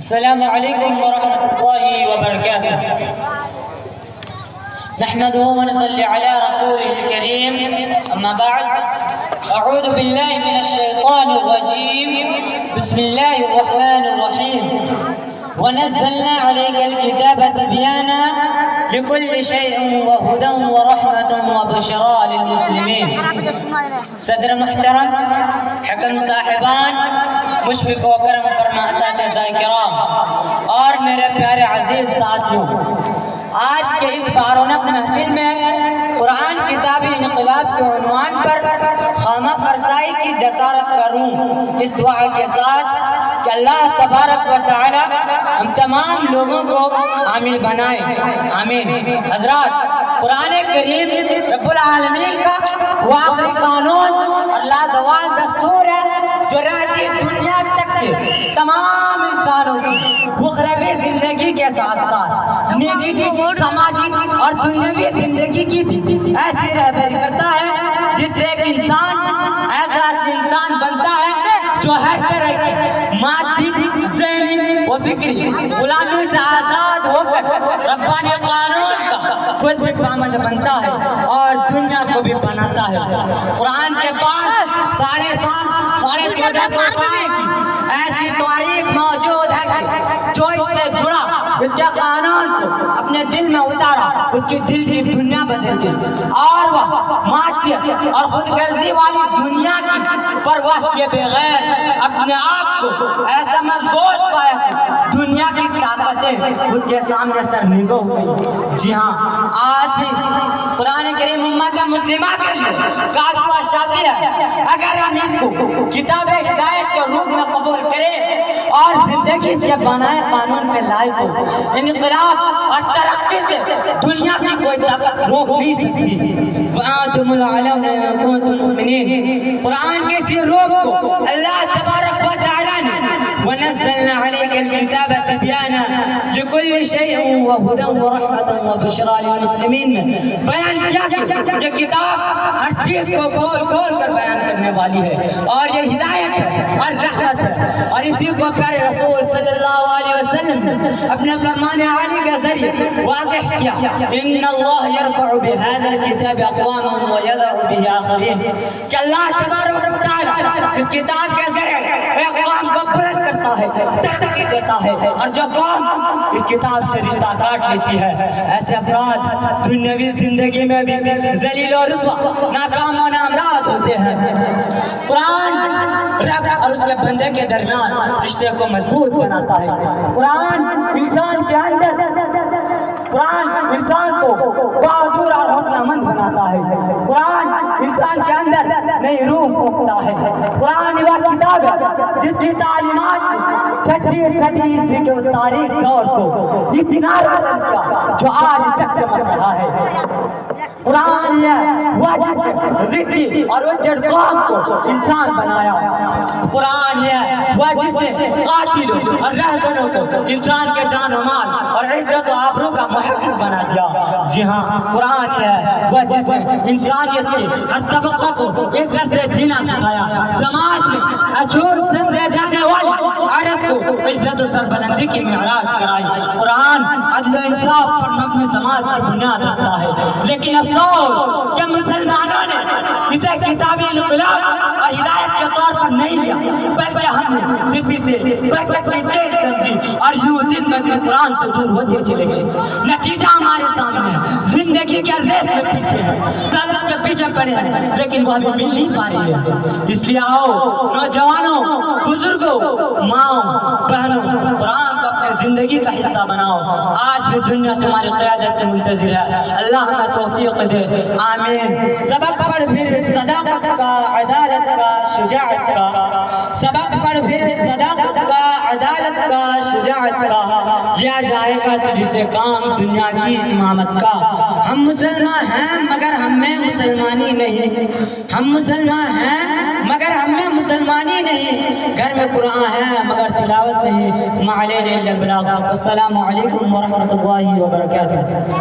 السلام عليكم ورحمة الله وبركاته. نحمده ونصلي على رسوله الكريم. أما بعد، أعوذ بالله من الشيطان الرجيم. بسم الله الرحمن الرحيم. ونزلنا عليك الكتاب تبيانا لكل شيء وهدى ورحمة وبشرى للمسلمين. صدر محترم، حکم صاحبان، مشفق و کرم فرما اساتذہ کرام اور میرے پیارے عزیز ساتھیوں، آج کے اس بارونق محفل میں قرآن کتابی انقلاب کے عنوان پر خامہ فرسائی کی جسارت کروں، اس دعا کے ساتھ کہ اللہ تبارک و تعالی ہم تمام لوگوں کو عامل بنائے، آمین۔ حضرات، قرآن کریم رب العالمین کا وہ آخری قانون اور لازوال دستور ہے جو رہتی دنیا تک کے تمام انسانوں کی اخروی زندگی کے ساتھ ساتھ نجی، سماجی اور دنیاوی زندگی کی بھی ایسی رہبری کرتا ہے جس سے ایک انسان ایسا انسان بنتا ہے جو ہر طرح کی مادی، ذہنی و فکری غلامی سے آزاد ہو کر ربانی قانون کا خود بھی پابند بنتا ہے اور دنیا کو بھی بناتا ہے۔ قرآن کے پاس 1450 کی ایسی تاریخ موجود ہے کہ جو اس سے جڑا، اس کے قانون کو اپنے دل میں اتارا، اس کی دل کی دنیا بدل گئی اور وہ مادیت اور خود غرضی والی دنیا کی پرواہ کیے بغیر اپنے آپ کو ایسا مضبوط پایا کہ دنیا کی طاقتیں اس کے سامنے سرنگو ہو گئی۔ جی ہاں، آج بھی قرآن کریم امت مسلمہ کے لیے کافی و شافی ہے اگر ہم اس کو کتاب ہدایت کے روپ میں قبول کریں اور زندگی اس کے بنائے قانون پہ لائے تو انقلاب اور ترقی سے دنیا کی کوئی طاقت روک نہیں سکتی۔ وَأَنْتُمُ الْأَعْلَوْنَ إِن كُنتُم مُؤْمِنِينَ، قرآن کے اسی روپ کو اللہ تبارک و تعالی نے وَنَزَّلْنَا عَلَيْكَ الْكِتَابَ تِبْيَانًا لِكُلِّ شَيْءٍ وَهُدًى وَرَحْمَةً وَبُشْرَى لِلْمُسْلِمِينَ میں بیان کیا کہ یہ کتاب ہر چیز کو کھول کھول کر بیان کرنے والی ہے اور یہ ہدایت ہے اور رحمت ہے، اور اسی کو پیارے رسول صلی اللہ علیہ وسلم نے اپنے فرمان عالی کے ذریعے واضح کیا۔ ان اللہ یرفع بهذا الكتاب اقواما ويضع به آخرین، کہ اللہ تبارک و تعالی اس کتاب کے ذریعے اقوام کو بلند کرتا ہے، ترقی دیتا ہے، اور جو قوم اس کتاب سے رشتہ کاٹ لیتی ہے ایسے افراد دنیاوی زندگی میں بھی ذلیل و رسوا، ناکام و نامراد ہوتے ہیں۔ قرآن رب اور اس کے بندے کے درمیان رشتے کو مضبوط بناتا ہے۔ قرآن انسان کو بہادر اور حوصلہ مند بناتا ہے۔ قرآن انسان کے اندر نئی روح پھونکتا ہے۔ قرآن وہ کتاب ہے جس کی تعلیمات چھٹی صدی عیسوی کے اس تاریخ دور کو اتنا روشن کیا جو آج تک چمک رہا ہے۔ قرآن یہ وہ جس نے ضدی اور اجڑ قوم کو انسان بنایا۔ قرآن یہ وہ جس نے قاتلوں اور رہزنوں کو انسان کے جان و مال اور عزت و آبرو کا محقق بنا دیا۔ جی ہاں، قرآن یہ وہ جس نے انسانیت کی ہر طبقہ کو عزت سے جینا سکھایا، سماج میں اچھوت سمجھے جانے والی عورت کو عزت و سربلندی کی معراج کرائی۔ قرآن عدل و انصاف پر مبنی سماج کی بنیاد رکھتا ہے، لیکن افسوس کہ مسلمانوں نے اسے کتابی انقلاب اور ہدایت کے طور پر نہیں لیا، بلکہ ہم نے صرف اسے برکت کی چیز سمجھی اور یوں دن بہ دن قرآن سے دور ہوتے چلے گئے۔ نتیجہ ہمارے سامنے ہے، زندگی کے ریس میں پیچھے ہے، طلب کے پیچھے پڑے ہیں، لیکن وہ ابھی مل نہیں پا رہی ہے۔ اس لیے آؤ نوجوانوں، بزرگوں، ماؤں، بہنوں، قرآن کو اپنے زندگی کا حصہ بناؤ۔ آج بھی دنیا تمہاری قیادت کے منتظر ہے، اللہ ہمیں توفیق دے، آمین۔ سبق پڑھ پھر صداقت کا، عدالت کا، شجاعت کا، سبق پڑھ پھر صداقت کا، عدالت کا، شجاعت کا، یہ جائے گا تجھ سے کام دنیا کی امامت کا۔ ہم مسلمان ہیں مگر ہم میں مسلمانی نہیں، ہم مسلمان ہیں مگر ہم میں مسلمانی نہیں، گھر میں قرآن ہے مگر تلاوت نہیں، ما علینا الا البلاغ۔ السلام علیکم ورحمۃ اللہ وبرکاتہ۔